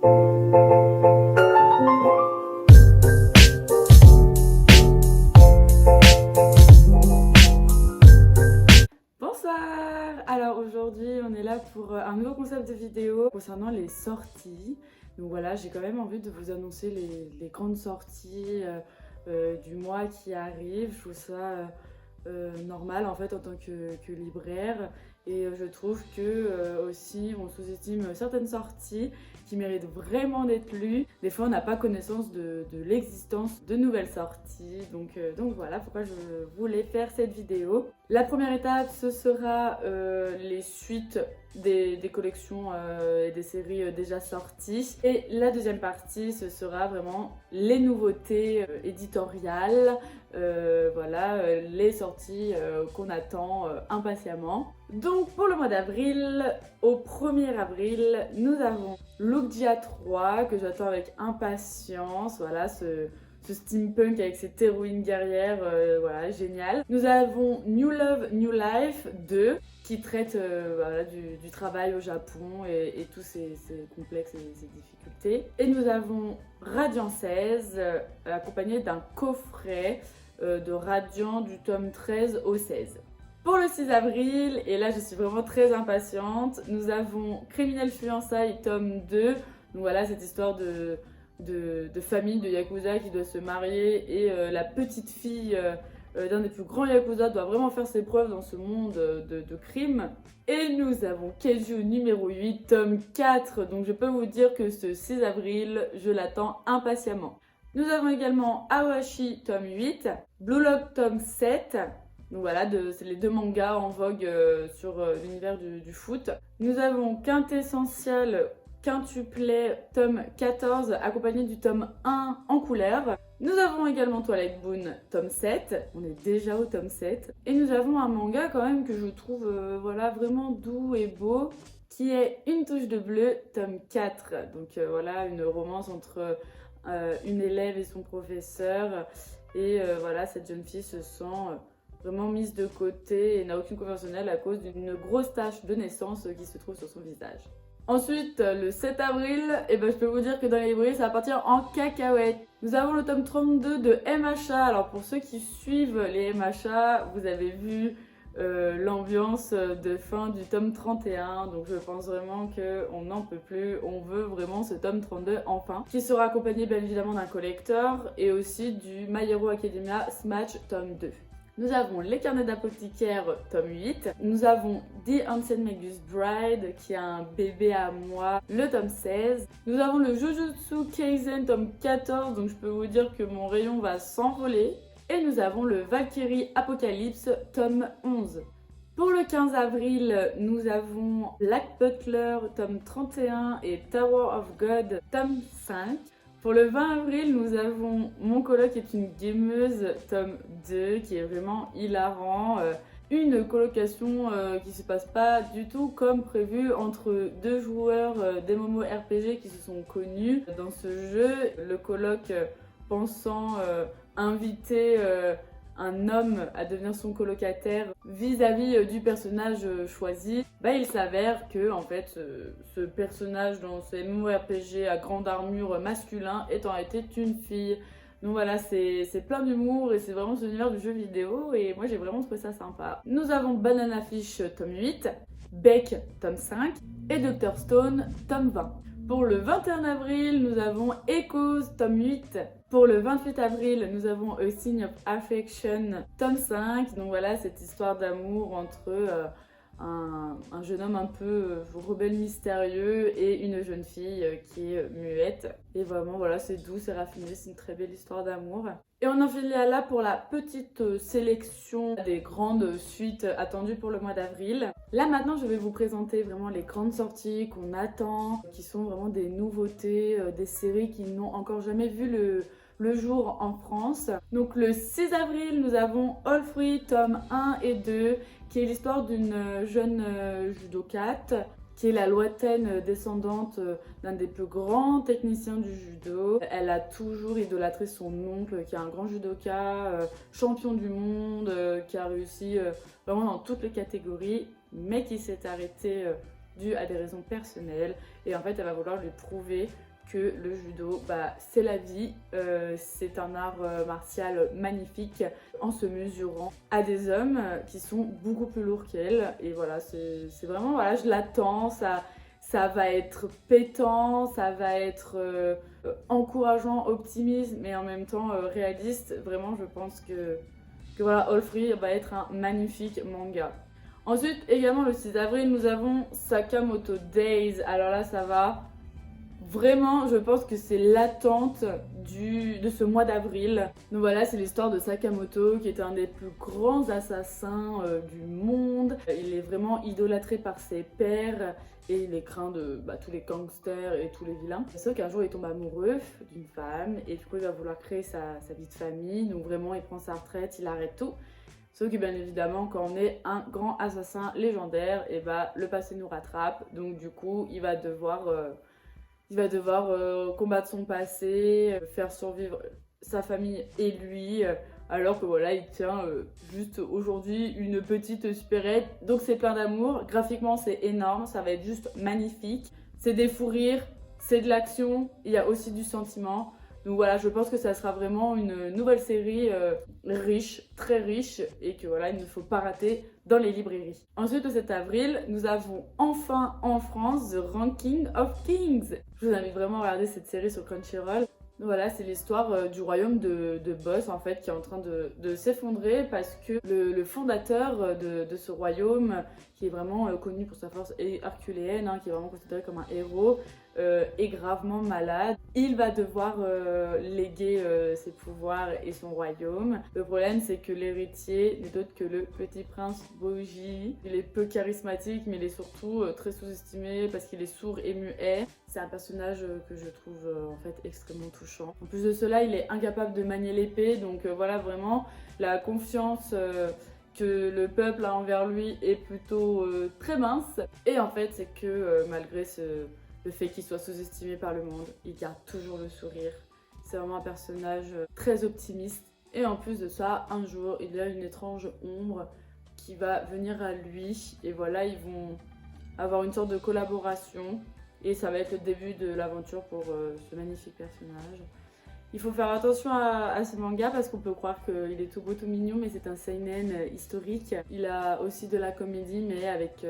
Bonsoir! Alors aujourd'hui on est là pour un nouveau concept de vidéo concernant les sorties. Donc voilà, j'ai quand même envie de vous annoncer les grandes sorties du mois qui arrivent. Je trouve ça normal en fait en tant que libraire, et je trouve que aussi on sous-estime certaines sorties qui méritent vraiment d'être lues. Des fois on n'a pas connaissance de l'existence de nouvelles sorties, donc voilà pourquoi je voulais faire cette vidéo. La première étape ce sera les suites des collections et des séries déjà sorties, et la deuxième partie ce sera vraiment les nouveautés éditoriales, voilà, les sorties qu'on attend impatiemment. Donc pour le mois d'avril, au 1er avril, nous avons Lookdia 3 que j'attends avec impatience, voilà, ce steampunk avec cette héroïne guerrière, voilà, génial. Nous avons New Love, New Life 2 qui traite voilà, du travail au Japon et tous ces complexes et ces difficultés. Et nous avons Radiant 16 accompagné d'un coffret de Radiant du tome 13 au 16. Pour le 6 avril, et là je suis vraiment très impatiente, nous avons Criminel Fiançailles tome 2. Donc voilà, cette histoire de famille de Yakuza qui doit se marier, et la petite fille d'un des plus grands Yakuza doit vraiment faire ses preuves dans ce monde de crime. Et nous avons Keiju numéro 8 tome 4, donc je peux vous dire que ce 6 avril, je l'attends impatiemment. Nous avons également Awashi tome 8, Blue Lock tome 7. Donc voilà, c'est les deux mangas en vogue sur l'univers du foot. Nous avons Quintessentiel Quintuplet tome 14 accompagné du tome 1 en couleur. Nous avons également Twilight Boon tome 7, on est déjà au tome 7. Et nous avons un manga quand même que je trouve voilà, vraiment doux et beau, qui est Une touche de bleu tome 4. Donc voilà, une romance entre une élève et son professeur. Et voilà, cette jeune fille se sent vraiment mise de côté et n'a aucune conventionnelle à cause d'une grosse tache de naissance qui se trouve sur son visage. Ensuite, le 7 avril, je peux vous dire que dans les librairies, ça va partir en cacahuète. Nous avons le tome 32 de MHA. Alors pour ceux qui suivent les MHA, vous avez vu l'ambiance de fin du tome 31. Donc je pense vraiment qu'on n'en peut plus. On veut vraiment ce tome 32 enfin. Qui sera accompagné bien évidemment d'un collector et aussi du My Hero Academia Smash tome 2. Nous avons Les Carnets d'Apothicaire tome 8. Nous avons The Ancient Magus Bride qui a un bébé à moi, le tome 16. Nous avons le Jujutsu Kaisen tome 14, donc je peux vous dire que mon rayon va s'envoler. Et nous avons le Valkyrie Apocalypse tome 11. Pour le 15 avril, nous avons Black Butler tome 31 et Tower of God tome 5. Pour le 20 avril, nous avons Mon coloc est une gameuse tome 2 qui est vraiment hilarant. Une colocation qui se passe pas du tout comme prévu entre deux joueurs des Momo RPG qui se sont connus dans ce jeu. Le coloc pensant inviter un homme à devenir son colocataire vis-à-vis du personnage choisi, il s'avère que en fait ce personnage dans ce MMORPG à grande armure masculin étant été une fille. Donc voilà, c'est plein d'humour et c'est vraiment ce univers du jeu vidéo et moi j'ai vraiment trouvé ça sympa. Nous avons Banana Fish tome 8, Beck tome 5 et Dr Stone tome 20. Pour le 21 avril, nous avons Echoes tome 8. Pour le 28 avril, nous avons A Sign of Affection tome 5. Donc voilà, cette histoire d'amour entre un jeune homme un peu rebelle mystérieux et une jeune fille qui est muette. Et vraiment voilà, c'est doux, c'est raffiné, c'est une très belle histoire d'amour. Et on en finit là pour la petite sélection des grandes suites attendues pour le mois d'avril. Là maintenant je vais vous présenter vraiment les grandes sorties qu'on attend, qui sont vraiment des nouveautés, des séries qui n'ont encore jamais vu le jour en France. Donc le 6 avril, nous avons All Free tome 1 et 2, qui est l'histoire d'une jeune judokate qui est la lointaine descendante d'un des plus grands techniciens du judo. Elle a toujours idolâtré son oncle qui est un grand judoka, champion du monde, qui a réussi vraiment dans toutes les catégories, mais qui s'est arrêté dû à des raisons personnelles. Et en fait, elle va vouloir lui prouver que le judo, c'est la vie, c'est un art martial magnifique en se mesurant à des hommes qui sont beaucoup plus lourds qu'elle. Et voilà, c'est vraiment, voilà, je l'attends, ça va être pétant, ça va être encourageant, optimiste, mais en même temps réaliste. Vraiment, je pense que voilà, All Free va être un magnifique manga. Ensuite, également le 6 avril, nous avons Sakamoto Days. Alors là, ça va vraiment, je pense que c'est l'attente de ce mois d'avril. Donc voilà, c'est l'histoire de Sakamoto qui est un des plus grands assassins du monde. Il est vraiment idolâtré par ses pairs et il est craint de tous les gangsters et tous les vilains. Sauf qu'un jour il tombe amoureux d'une femme et du coup il va vouloir créer sa vie de famille. Donc vraiment il prend sa retraite, il arrête tout. Sauf que bien évidemment quand on est un grand assassin légendaire, et le passé nous rattrape. Donc du coup il va devoir combattre son passé, faire survivre sa famille et lui, alors que voilà, il tient juste aujourd'hui une petite supérette. Donc c'est plein d'amour, graphiquement c'est énorme, ça va être juste magnifique. C'est des fous rires, c'est de l'action, il y a aussi du sentiment. Donc voilà, je pense que ça sera vraiment une nouvelle série riche, très riche, et que voilà, il ne faut pas rater dans les librairies. Ensuite, le 7 avril, nous avons enfin en France The Ranking of Kings. Je vous invite vraiment à regarder cette série sur Crunchyroll. Donc voilà, c'est l'histoire du royaume de Boss en fait qui est en train de s'effondrer parce que le fondateur de ce royaume, qui est vraiment connu pour sa force herculéenne, qui est vraiment considéré comme un héros, est gravement malade. Il va devoir léguer ses pouvoirs et son royaume. Le problème, c'est que l'héritier n'est d'autre que le petit prince Boji. Il est peu charismatique, mais il est surtout très sous-estimé parce qu'il est sourd et muet. C'est un personnage que je trouve en fait extrêmement touchant. En plus de cela, il est incapable de manier l'épée, donc voilà, vraiment la confiance que le peuple a envers lui est plutôt très mince. Et en fait, c'est que malgré le fait qu'il soit sous-estimé par le monde, il garde toujours le sourire. C'est vraiment un personnage très optimiste. Et en plus de ça, un jour, il y a une étrange ombre qui va venir à lui. Et voilà, ils vont avoir une sorte de collaboration. Et ça va être le début de l'aventure pour ce magnifique personnage. Il faut faire attention à ce manga parce qu'on peut croire qu'il est tout beau, tout mignon, mais c'est un seinen historique. Il a aussi de la comédie, mais avec...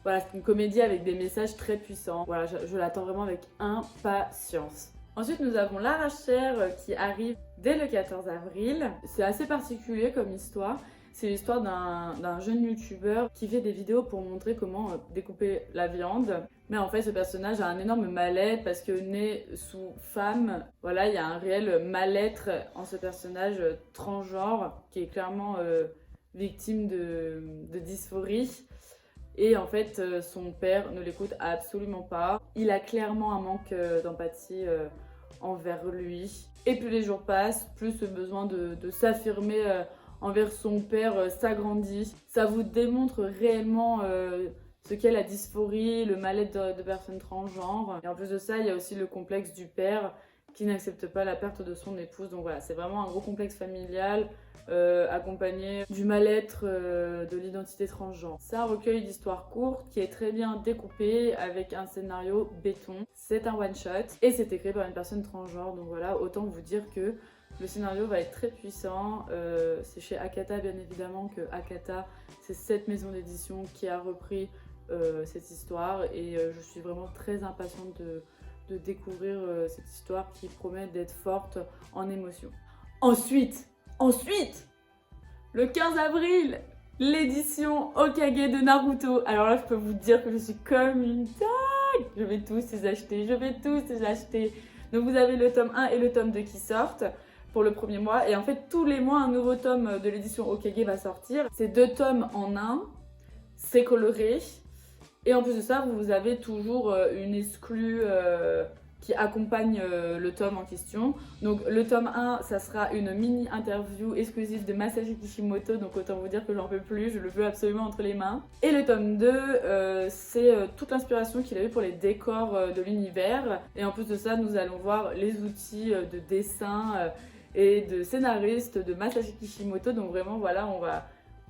Voilà, c'est une comédie avec des messages très puissants. Voilà, je l'attends vraiment avec impatience. Ensuite, nous avons l'Arrache-Chair qui arrive dès le 14 avril. C'est assez particulier comme histoire. C'est l'histoire d'un jeune youtubeur qui fait des vidéos pour montrer comment découper la viande. Mais en fait, ce personnage a un énorme mal-être parce que né sous femme, voilà, il y a un réel mal-être en ce personnage transgenre qui est clairement victime de dysphorie. Et en fait, son père ne l'écoute absolument pas. Il a clairement un manque d'empathie envers lui. Et plus les jours passent, plus ce besoin de s'affirmer envers son père s'agrandit. Ça vous démontre réellement ce qu'est la dysphorie, le mal-être de personnes transgenres. Et en plus de ça, il y a aussi le complexe du père qui n'accepte pas la perte de son épouse. Donc voilà, c'est vraiment un gros complexe familial accompagné du mal-être de l'identité transgenre. C'est un recueil d'histoires courtes qui est très bien découpé avec un scénario béton. C'est un one-shot et c'est écrit par une personne transgenre. Donc voilà, autant vous dire que le scénario va être très puissant. C'est chez Akata bien évidemment que Akata, c'est cette maison d'édition qui a repris cette histoire et je suis vraiment très impatiente de découvrir cette histoire qui promet d'être forte en émotion. Ensuite, le 15 avril, l'édition Hokage de Naruto. Alors là, je peux vous dire que je suis comme une dingue. Je vais tous les acheter. Donc vous avez le tome 1 et le tome 2 qui sortent pour le premier mois. Et en fait, tous les mois, un nouveau tome de l'édition Hokage va sortir. C'est 2 tomes en un. C'est coloré. Et en plus de ça, vous avez toujours une exclue qui accompagne le tome en question. Donc le tome 1, ça sera une mini interview exclusive de Masashi Kishimoto, donc autant vous dire que j'en peux plus, je le veux absolument entre les mains. Et le tome 2, c'est toute l'inspiration qu'il a eu pour les décors de l'univers. Et en plus de ça, nous allons voir les outils de dessin et de scénariste de Masashi Kishimoto. Donc vraiment, voilà,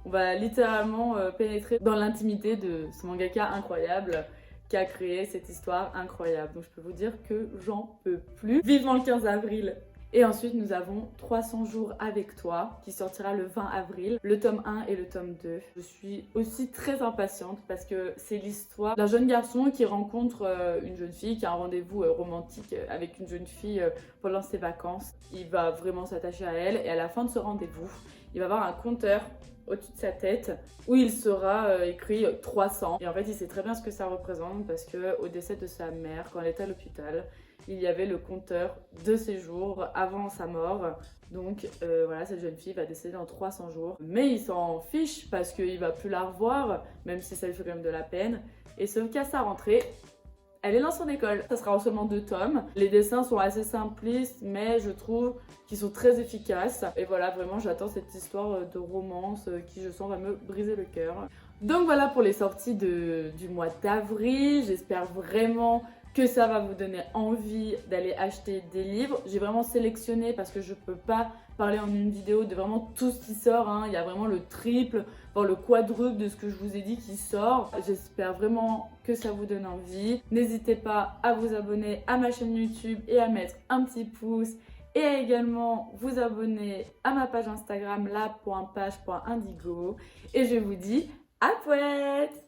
on va littéralement pénétrer dans l'intimité de ce mangaka incroyable qui a créé cette histoire incroyable. Donc je peux vous dire que j'en peux plus. Vivement le 15 avril. Et ensuite, nous avons 300 jours avec toi qui sortira le 20 avril, le tome 1 et le tome 2. Je suis aussi très impatiente parce que c'est l'histoire d'un jeune garçon qui rencontre une jeune fille, qui a un rendez-vous romantique avec une jeune fille pendant ses vacances. Il va vraiment s'attacher à elle et à la fin de ce rendez-vous, il va avoir un compteur au-dessus de sa tête où il sera écrit 300. Et en fait, il sait très bien ce que ça représente parce que au décès de sa mère, quand elle était à l'hôpital, il y avait le compteur de ses jours avant sa mort. Donc voilà, cette jeune fille va décéder dans 300 jours. Mais il s'en fiche parce qu'il va plus la revoir, même si ça lui fait quand même de la peine. Et sauf qu'à sa rentrée, elle est dans son école. Ça sera en seulement 2 tomes. Les dessins sont assez simplistes, mais je trouve qu'ils sont très efficaces. Et voilà, vraiment, j'attends cette histoire de romance qui, je sens, va me briser le cœur. Donc voilà pour les sorties du mois d'avril. J'espère vraiment que ça va vous donner envie d'aller acheter des livres. J'ai vraiment sélectionné parce que je peux pas parler en une vidéo de vraiment tout ce qui sort, hein. Il y a vraiment le triple, voire le quadruple de ce que je vous ai dit qui sort. J'espère vraiment que ça vous donne envie. N'hésitez pas à vous abonner à ma chaîne YouTube et à mettre un petit pouce. Et à également vous abonner à ma page Instagram la.page.indigo. Et je vous dis à poète!